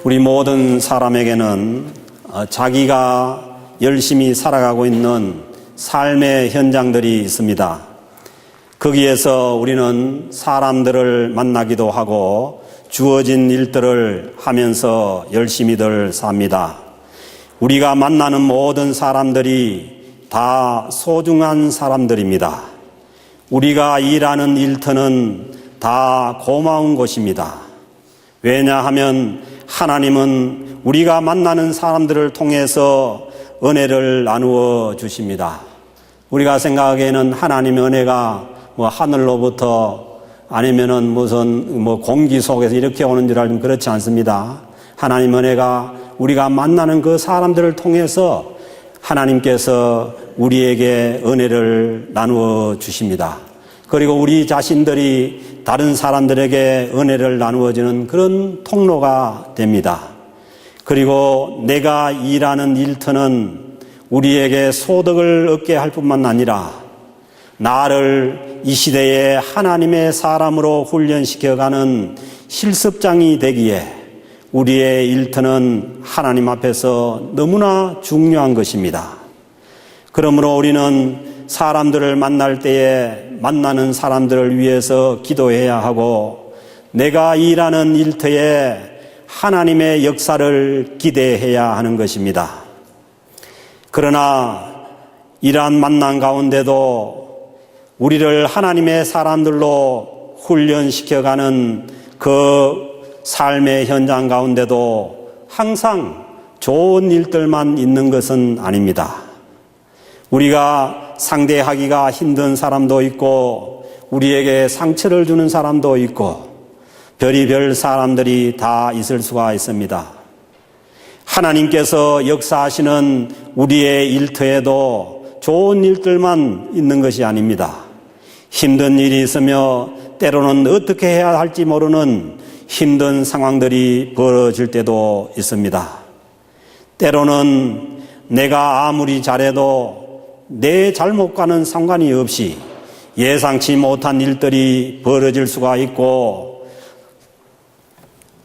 우리 모든 사람에게는 자기가 열심히 살아가고 있는 삶의 현장들이 있습니다. 거기에서 우리는 사람들을 만나기도 하고 주어진 일들을 하면서 열심히들 삽니다. 우리가 만나는 모든 사람들이 다 소중한 사람들입니다. 우리가 일하는 일터는 다 고마운 곳입니다. 왜냐하면 하나님은 우리가 만나는 사람들을 통해서 은혜를 나누어 주십니다. 우리가 생각하기에는 하나님의 은혜가 하늘로부터 아니면은 무슨 공기 속에서 이렇게 오는 줄 알면 그렇지 않습니다. 하나님 은혜가 우리가 만나는 그 사람들을 통해서 하나님께서 우리에게 은혜를 나누어 주십니다. 그리고 우리 자신들이 다른 사람들에게 은혜를 나누어주는 그런 통로가 됩니다. 그리고 내가 일하는 일터는 우리에게 소득을 얻게 할 뿐만 아니라 나를 이 시대에 하나님의 사람으로 훈련시켜가는 실습장이 되기에 우리의 일터는 하나님 앞에서 너무나 중요한 것입니다. 그러므로 우리는 사람들을 만날 때에 만나는 사람들을 위해서 기도해야 하고 내가 일하는 일터에 하나님의 역사를 기대해야 하는 것입니다. 그러나 이러한 만남 가운데도 우리를 하나님의 사람들로 훈련시켜가는 그 삶의 현장 가운데도 항상 좋은 일들만 있는 것은 아닙니다. 우리가 상대하기가 힘든 사람도 있고 우리에게 상처를 주는 사람도 있고 별의별 사람들이 다 있을 수가 있습니다. 하나님께서 역사하시는 우리의 일터에도 좋은 일들만 있는 것이 아닙니다. 힘든 일이 있으며 때로는 어떻게 해야 할지 모르는 힘든 상황들이 벌어질 때도 있습니다. 때로는 내가 아무리 잘해도 내 잘못과는 상관이 없이 예상치 못한 일들이 벌어질 수가 있고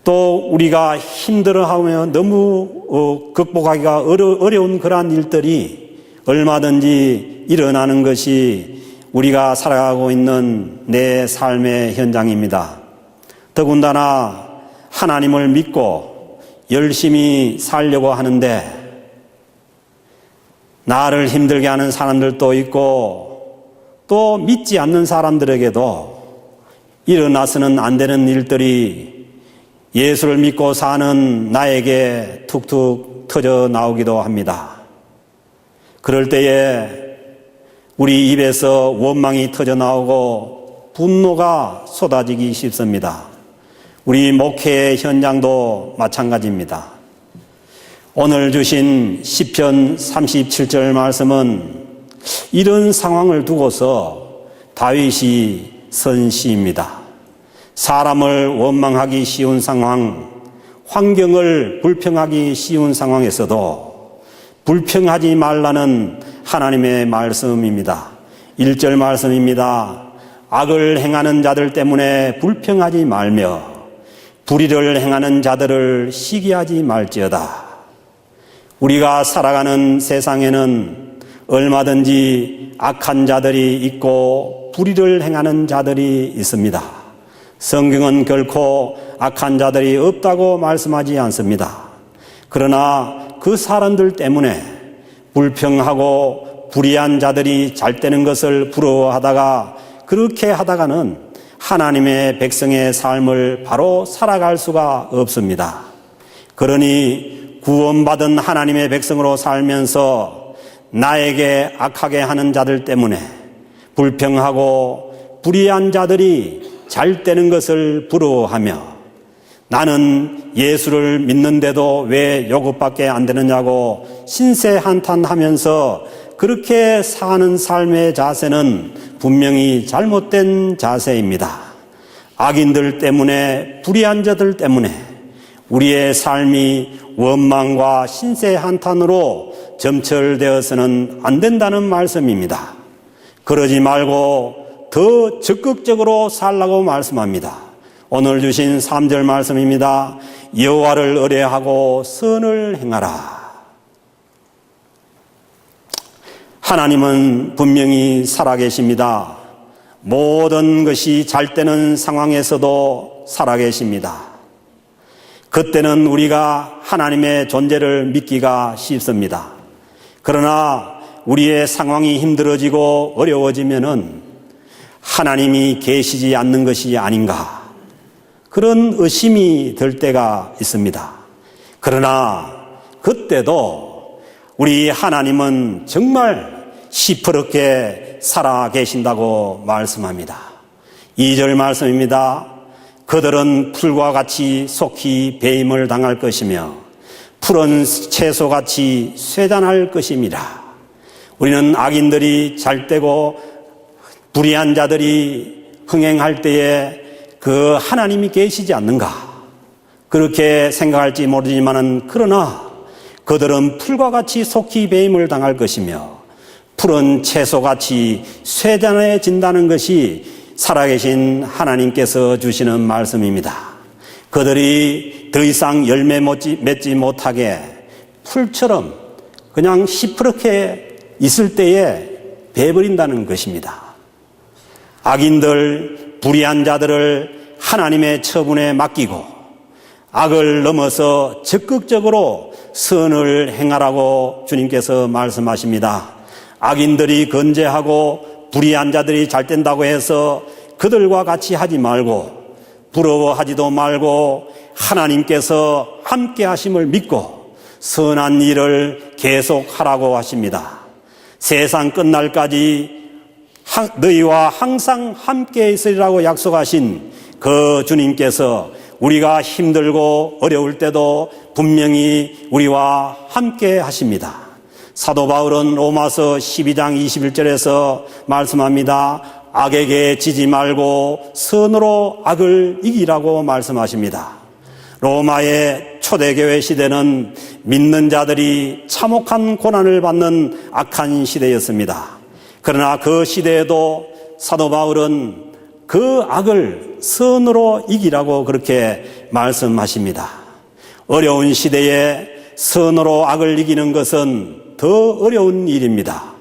또 우리가 힘들어하며 너무 극복하기가 어려운 그러한 일들이 얼마든지 일어나는 것이 우리가 살아가고 있는 내 삶의 현장입니다. 더군다나 하나님을 믿고 열심히 살려고 하는데 나를 힘들게 하는 사람들도 있고 또 믿지 않는 사람들에게도 일어나서는 안 되는 일들이 예수를 믿고 사는 나에게 툭툭 터져 나오기도 합니다. 그럴 때에 우리 입에서 원망이 터져 나오고 분노가 쏟아지기 쉽습니다. 우리 목회의 현장도 마찬가지입니다. 오늘 주신 시편 37절 말씀은 이런 상황을 두고서 다윗이 쓴 시입니다. 사람을 원망하기 쉬운 상황, 환경을 불평하기 쉬운 상황에서도 불평하지 말라는 하나님의 말씀입니다. 1절 말씀입니다. 악을 행하는 자들 때문에 불평하지 말며 불의를 행하는 자들을 시기하지 말지어다. 우리가 살아가는 세상에는 얼마든지 악한 자들이 있고 불의를 행하는 자들이 있습니다. 성경은 결코 악한 자들이 없다고 말씀하지 않습니다. 그러나 그 사람들 때문에 불평하고 불의한 자들이 잘 되는 것을 부러워하다가 그렇게 하다가는 하나님의 백성의 삶을 바로 살아갈 수가 없습니다. 그러니 구원받은 하나님의 백성으로 살면서 나에게 악하게 하는 자들 때문에 불평하고 불의한 자들이 잘 되는 것을 부러워하며 나는 예수를 믿는데도 왜 요것밖에 안 되느냐고 신세한탄하면서 그렇게 사는 삶의 자세는 분명히 잘못된 자세입니다. 악인들 때문에 불의한 자들 때문에 우리의 삶이 원망과 신세한탄으로 점철되어서는 안 된다는 말씀입니다. 그러지 말고 더 적극적으로 살라고 말씀합니다. 오늘 주신 3절 말씀입니다. 여호와를 의뢰하고 선을 행하라. 하나님은 분명히 살아계십니다. 모든 것이 잘 되는 상황에서도 살아계십니다. 그때는 우리가 하나님의 존재를 믿기가 쉽습니다. 그러나 우리의 상황이 힘들어지고 어려워지면은 하나님이 계시지 않는 것이 아닌가, 그런 의심이 들 때가 있습니다. 그러나 그때도 우리 하나님은 정말 시퍼렇게 살아 계신다고 말씀합니다. 2절 말씀입니다. 그들은 풀과 같이 속히 배임을 당할 것이며 푸른 채소같이 쇠잔할 것입니다. 우리는 악인들이 잘되고 불의한 자들이 흥행할 때에 그 하나님이 계시지 않는가, 그렇게 생각할지 모르지만은 그러나 그들은 풀과 같이 속히 배임을 당할 것이며 푸른 채소같이 쇠잔해진다는 것이 살아계신 하나님께서 주시는 말씀입니다. 그들이 더 이상 열매 맺지 못하게 풀처럼 그냥 시퍼렇게 있을 때에 베버린다는 것입니다. 악인들, 불의한 자들을 하나님의 처분에 맡기고 악을 넘어서 적극적으로 선을 행하라고 주님께서 말씀하십니다. 악인들이 건재하고 불의한 자들이 잘 된다고 해서 그들과 같이 하지 말고 부러워하지도 말고 하나님께서 함께 하심을 믿고 선한 일을 계속하라고 하십니다. 세상 끝날까지 너희와 항상 함께 있으리라고 약속하신 그 주님께서 우리가 힘들고 어려울 때도 분명히 우리와 함께 하십니다. 사도 바울은 로마서 12장 21절에서 말씀합니다. 악에게 지지 말고 선으로 악을 이기라고 말씀하십니다. 로마의 초대교회 시대는 믿는 자들이 참혹한 고난을 받는 악한 시대였습니다. 그러나 그 시대에도 사도 바울은 그 악을 선으로 이기라고 그렇게 말씀하십니다. 어려운 시대에 선으로 악을 이기는 것은 더 어려운 일입니다.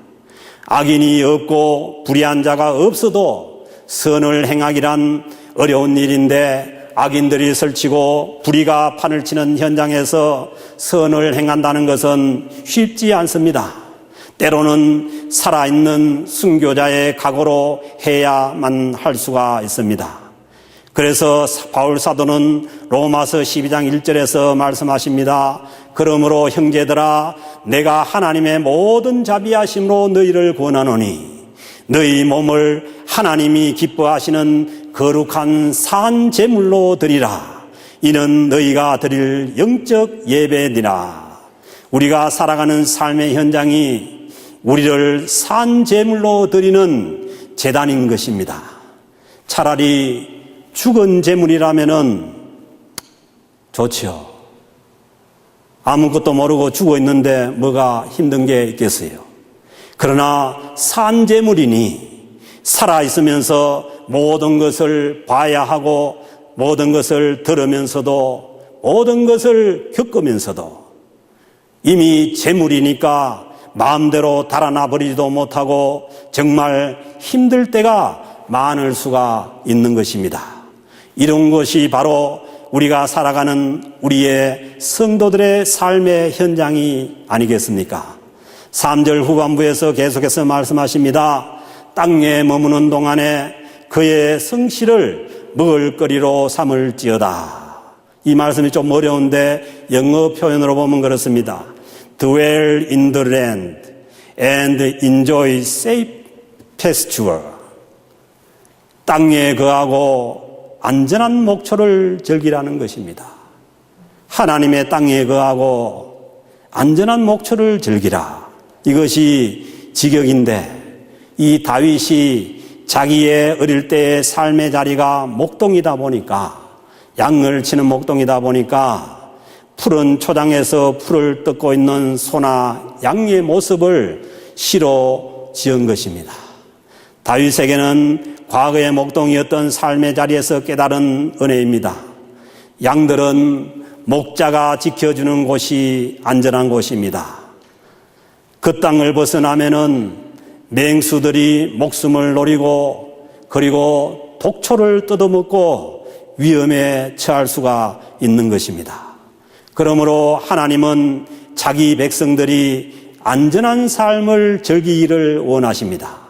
악인이 없고 불의한 자가 없어도 선을 행하기란 어려운 일인데 악인들이 설치고 불의가 판을 치는 현장에서 선을 행한다는 것은 쉽지 않습니다. 때로는 살아있는 순교자의 각오로 해야만 할 수가 있습니다. 그래서 바울 사도는 로마서 12장 1절에서 말씀하십니다. 그러므로 형제들아, 내가 하나님의 모든 자비하심으로 너희를 권하노니 너희 몸을 하나님이 기뻐하시는 거룩한 산 제물로 드리라. 이는 너희가 드릴 영적 예배니라. 우리가 살아가는 삶의 현장이 우리를 산 제물로 드리는 제단인 것입니다. 차라리 죽은 제물이라면은 좋지요. 아무것도 모르고 죽어 있는데 뭐가 힘든 게 있겠어요. 그러나 산 제물이니 살아있으면서 모든 것을 봐야 하고 모든 것을 들으면서도 모든 것을 겪으면서도 이미 제물이니까 마음대로 달아나 버리지도 못하고 정말 힘들 때가 많을 수가 있는 것입니다. 이런 것이 바로 우리가 살아가는 우리의 성도들의 삶의 현장이 아니겠습니까? 3절 후반부에서 계속해서 말씀하십니다. 땅에 머무는 동안에 그의 성실을 먹을거리로 삼을지어다. 이 말씀이 좀 어려운데 영어 표현으로 보면 그렇습니다. Dwell in the land and enjoy safe pasture. 땅에 거하고 안전한 목초를 즐기라는 것입니다. 하나님의 땅에 거하고 안전한 목초를 즐기라. 이것이 직역인데 이 다윗이 자기의 어릴 때의 삶의 자리가 목동이다 보니까 양을 치는 목동이다 보니까 푸른 초장에서 풀을 뜯고 있는 소나 양의 모습을 시로 지은 것입니다. 다윗에게는 과거의 목동이었던 삶의 자리에서 깨달은 은혜입니다. 양들은 목자가 지켜주는 곳이 안전한 곳입니다. 그 땅을 벗어나면은 맹수들이 목숨을 노리고 그리고 독초를 뜯어먹고 위험에 처할 수가 있는 것입니다. 그러므로 하나님은 자기 백성들이 안전한 삶을 즐기기를 원하십니다.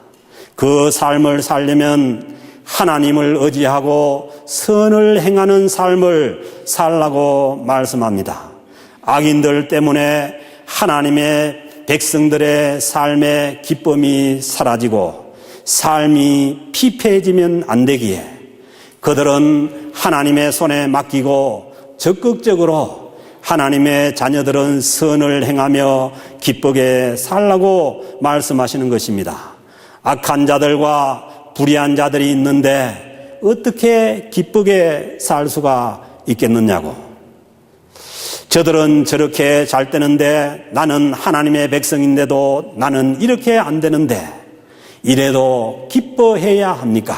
그 삶을 살려면 하나님을 의지하고 선을 행하는 삶을 살라고 말씀합니다. 악인들 때문에 하나님의 백성들의 삶의 기쁨이 사라지고 삶이 피폐해지면 안 되기에 그들은 하나님의 손에 맡기고 적극적으로 하나님의 자녀들은 선을 행하며 기쁘게 살라고 말씀하시는 것입니다. 악한 자들과 불의한 자들이 있는데 어떻게 기쁘게 살 수가 있겠느냐고. 저들은 저렇게 잘 되는데 나는 하나님의 백성인데도 나는 이렇게 안 되는데 이래도 기뻐해야 합니까?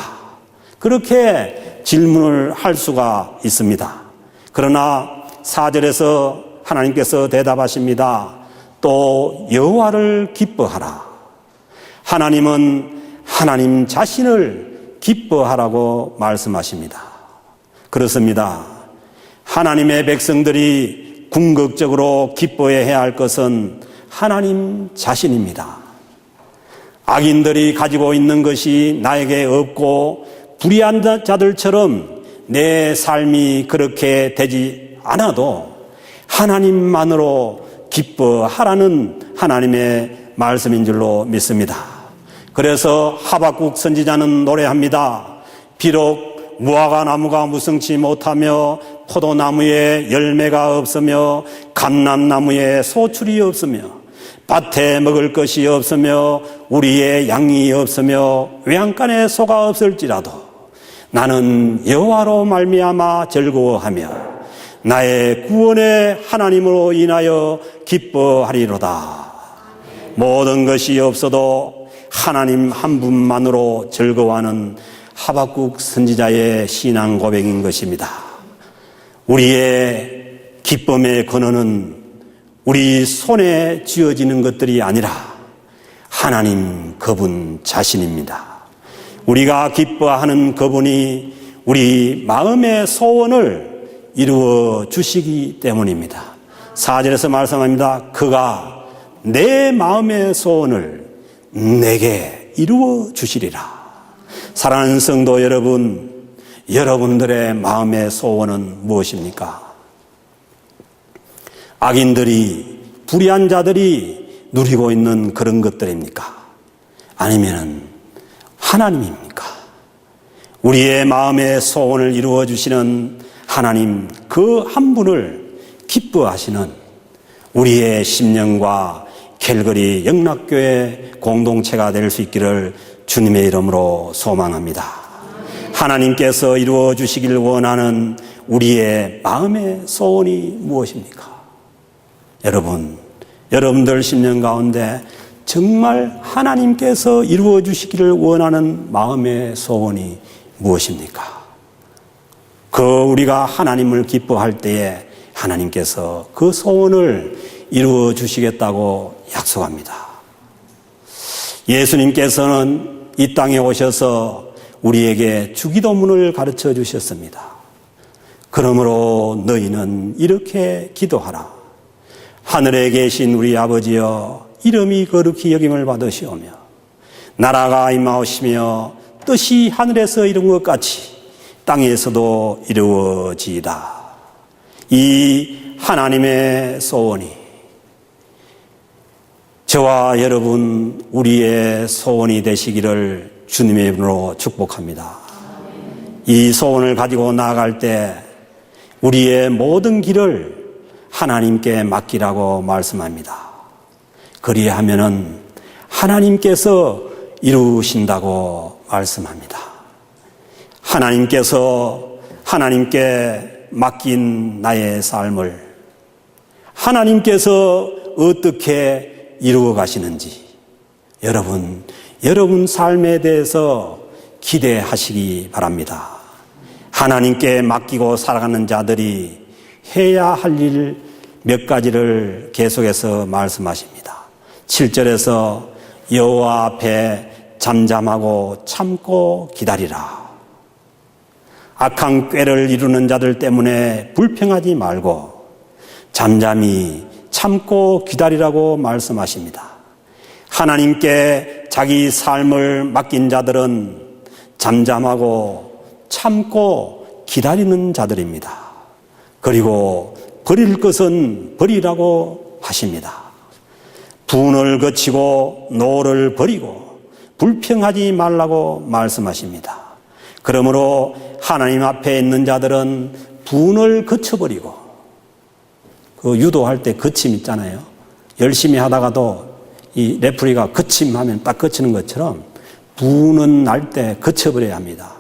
그렇게 질문을 할 수가 있습니다. 그러나 4절에서 하나님께서 대답하십니다. 또 여호와를 기뻐하라. 하나님은 하나님 자신을 기뻐하라고 말씀하십니다. 그렇습니다. 하나님의 백성들이 궁극적으로 기뻐해야 할 것은 하나님 자신입니다. 악인들이 가지고 있는 것이 나에게 없고 불의한 자들처럼 내 삶이 그렇게 되지 않아도 하나님만으로 기뻐하라는 하나님의 말씀인 줄로 믿습니다. 그래서 하박국 선지자는 노래합니다. 비록 무화과 나무가 무성치 못하며 포도나무에 열매가 없으며 감람나무에 소출이 없으며 밭에 먹을 것이 없으며 우리의 양이 없으며 외양간에 소가 없을지라도 나는 여호와로 말미암아 즐거워하며 나의 구원의 하나님으로 인하여 기뻐하리로다. 모든 것이 없어도 하나님 한 분만으로 즐거워하는 하박국 선지자의 신앙 고백인 것입니다. 우리의 기쁨의 근원은 우리 손에 쥐어지는 것들이 아니라 하나님 그분 자신입니다. 우리가 기뻐하는 그분이 우리 마음의 소원을 이루어 주시기 때문입니다. 4절에서 말씀합니다. 그가 내 마음의 소원을 내게 이루어 주시리라. 사랑하는 성도 여러분, 여러분들의 마음의 소원은 무엇입니까? 악인들이, 불의한 자들이 누리고 있는 그런 것들입니까? 아니면 하나님입니까? 우리의 마음의 소원을 이루어 주시는 하나님 그 한 분을 기뻐하시는 우리의 심령과 캘거리 영락교회 공동체가 될 수 있기를 주님의 이름으로 소망합니다. 하나님께서 이루어 주시길 원하는 우리의 마음의 소원이 무엇입니까? 여러분들 심령 가운데 정말 하나님께서 이루어 주시기를 원하는 마음의 소원이 무엇입니까? 우리가 하나님을 기뻐할 때에 하나님께서 그 소원을 이루어 주시겠다고 약속합니다. 예수님께서는 이 땅에 오셔서 우리에게 주기도문을 가르쳐 주셨습니다. 그러므로 너희는 이렇게 기도하라. 하늘에 계신 우리 아버지여, 이름이 거룩히 여김을 받으시오며 나라가 임하오시며 뜻이 하늘에서 이룬 것 같이 땅에서도 이루어지이다. 이 하나님의 소원이 저와 여러분 우리의 소원이 되시기를 주님의 이름으로 축복합니다. 이 소원을 가지고 나아갈 때 우리의 모든 길을 하나님께 맡기라고 말씀합니다. 그리하면은 하나님께서 이루신다고 말씀합니다. 하나님께 맡긴 나의 삶을 하나님께서 어떻게 이루어 가시는지 여러분 여러분 삶에 대해서 기대하시기 바랍니다. 하나님께 맡기고 살아가는 자들이 해야 할 일 몇 가지를 계속해서 말씀하십니다. 7절에서 여호와 앞에 잠잠하고 참고 기다리라. 악한 꾀를 이루는 자들 때문에 불평하지 말고 잠잠히 참고 기다리라고 말씀하십니다. 하나님께 자기 삶을 맡긴 자들은 잠잠하고 참고 기다리는 자들입니다. 그리고 버릴 것은 버리라고 하십니다. 분을 거치고 노를 버리고 불평하지 말라고 말씀하십니다. 그러므로 하나님 앞에 있는 자들은 분을 거쳐버리고, 그 유도할 때 거침 있잖아요. 열심히 하다가도 이 레프리가 거침하면 딱 거치는 것처럼 분은 날 때 거쳐버려야 합니다.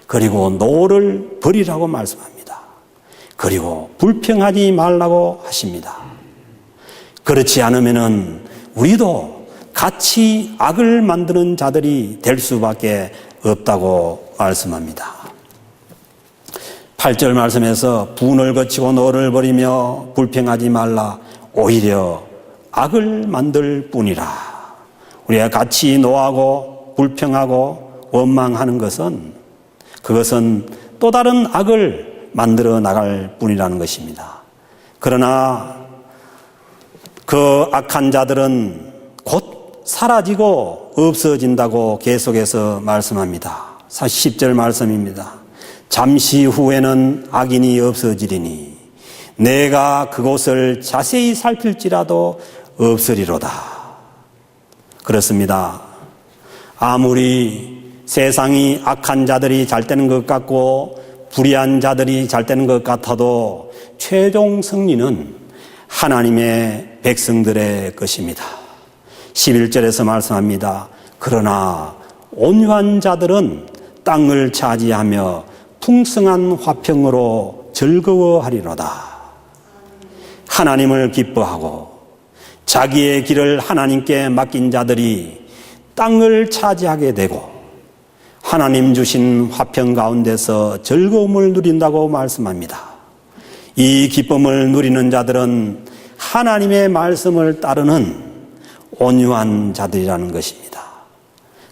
그리고 노를 버리라고 말씀합니다. 그리고 불평하지 말라고 하십니다. 그렇지 않으면은 우리도 같이 악을 만드는 자들이 될 수밖에 없다고 말씀합니다. 8절 말씀에서 분을 거치고 노를 버리며 불평하지 말라, 오히려 악을 만들 뿐이라. 우리가 같이 노하고 불평하고 원망하는 것은, 그것은 또 다른 악을 만들어 나갈 뿐이라는 것입니다. 그러나 그 악한 자들은 곧 사라지고 없어진다고 계속해서 말씀합니다. 10절 말씀입니다. 잠시 후에는 악인이 없어지리니 내가 그곳을 자세히 살필지라도 없으리로다. 그렇습니다. 아무리 세상이 악한 자들이 잘 되는 것 같고 불의한 자들이 잘 되는 것 같아도 최종 승리는 하나님의 백성들의 것입니다. 11절에서 말씀합니다. 그러나 온유한 자들은 땅을 차지하며 풍성한 화평으로 즐거워하리로다. 하나님을 기뻐하고 자기의 길을 하나님께 맡긴 자들이 땅을 차지하게 되고 하나님 주신 화평 가운데서 즐거움을 누린다고 말씀합니다. 이 기쁨을 누리는 자들은 하나님의 말씀을 따르는 온유한 자들이라는 것입니다.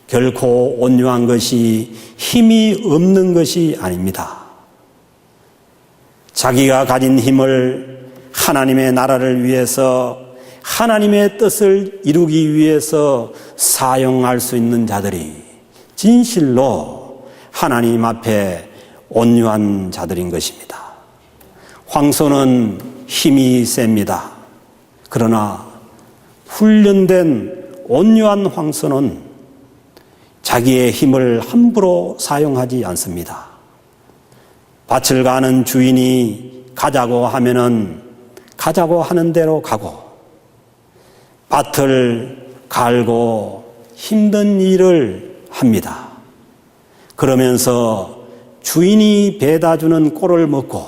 결코 온유한 것이 힘이 없는 것이 아닙니다. 자기가 가진 힘을 하나님의 나라를 위해서, 하나님의 뜻을 이루기 위해서 사용할 수 있는 자들이 진실로 하나님 앞에 온유한 자들인 것입니다. 황소는 힘이 셉니다. 그러나 훈련된 온유한 황소는 자기의 힘을 함부로 사용하지 않습니다. 밭을 가는 주인이 가자고 하면은 가자고 하는 대로 가고, 밭을 갈고 힘든 일을 합니다. 그러면서 주인이 배다 주는 꼴을 먹고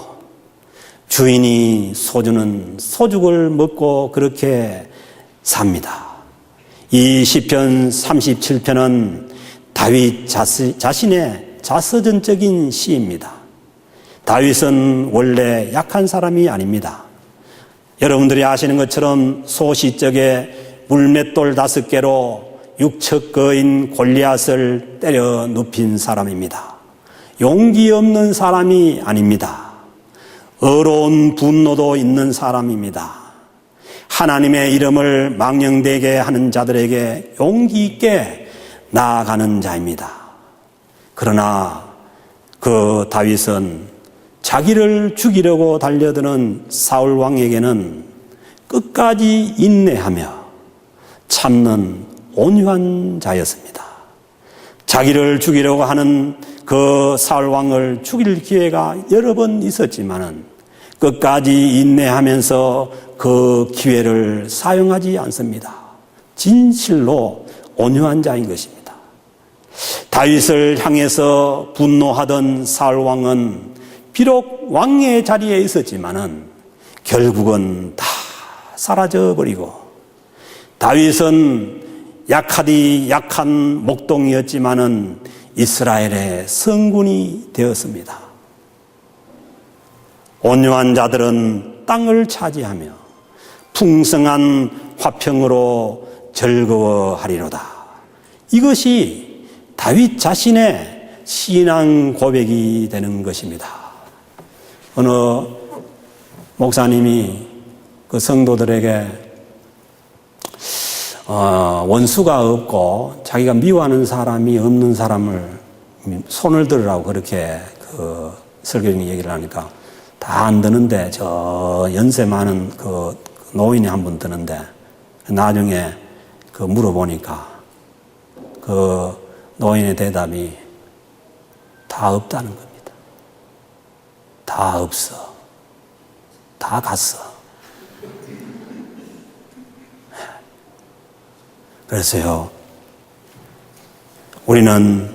주인이 소주는 소죽을 먹고 그렇게 삽니다. 이 시편 37편은 다윗 자신의 자서전적인 시입니다. 다윗은 원래 약한 사람이 아닙니다. 여러분들이 아시는 것처럼 소시적에 물맷돌 5개로 육척거인 골리앗을 때려 눕힌 사람입니다. 용기 없는 사람이 아닙니다. 어려운 분노도 있는 사람입니다. 하나님의 이름을 망령되게 하는 자들에게 용기 있게 나아가는 자입니다. 그러나 그 다윗은 자기를 죽이려고 달려드는 사울 왕에게는 끝까지 인내하며 참는 온유한 자였습니다. 자기를 죽이려고 하는 그 사울 왕을 죽일 기회가 여러 번 있었지만은 끝까지 인내하면서 그 기회를 사용하지 않습니다. 진실로 온유한 자인 것입니다. 다윗을 향해서 분노하던 사울 왕은 비록 왕의 자리에 있었지만은 결국은 다 사라져 버리고, 다윗은 약하디 약한 목동이었지만은 이스라엘의 성군이 되었습니다. 온유한 자들은 땅을 차지하며 풍성한 화평으로 즐거워하리로다. 이것이 다윗 자신의 신앙 고백이 되는 것입니다. 어느 목사님이 그 성도들에게 원수가 없고 자기가 미워하는 사람이 없는 사람을 손을 들으라고 그렇게 그 설교중에 얘기를 하니까 다 안 드는데 저 연세 많은 그 노인이 한 분 드는데 나중에 그 물어보니까 그 노인의 대답이 다 없다는 겁니다. 다 없어. 다 갔어. 그래서요, 우리는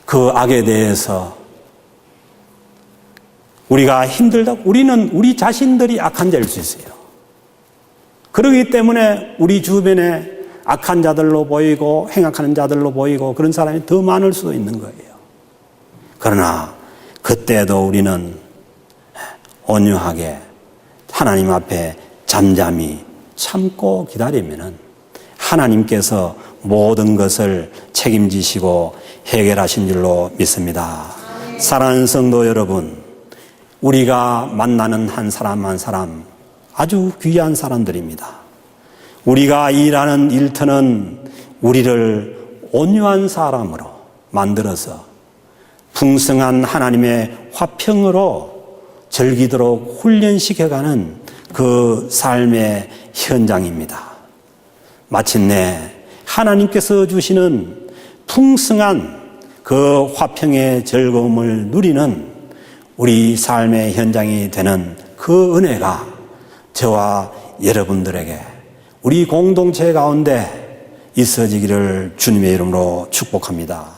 그 악에 대해서 우리가 힘들다고, 우리는 우리 자신들이 악한 자일 수 있어요. 그렇기 때문에 우리 주변에 악한 자들로 보이고 행악하는 자들로 보이고 그런 사람이 더 많을 수도 있는 거예요. 그러나 그때도 우리는 온유하게 하나님 앞에 잠잠히 참고 기다리면은 하나님께서 모든 것을 책임지시고 해결하신 줄로 믿습니다. 사랑하는 성도 여러분, 우리가 만나는 한 사람 한 사람 아주 귀한 사람들입니다. 우리가 일하는 일터는 우리를 온유한 사람으로 만들어서 풍성한 하나님의 화평으로 즐기도록 훈련시켜가는 그 삶의 현장입니다. 마침내 하나님께서 주시는 풍성한 그 화평의 즐거움을 누리는 우리 삶의 현장이 되는 그 은혜가 저와 여러분들에게 우리 공동체 가운데 있어지기를 주님의 이름으로 축복합니다.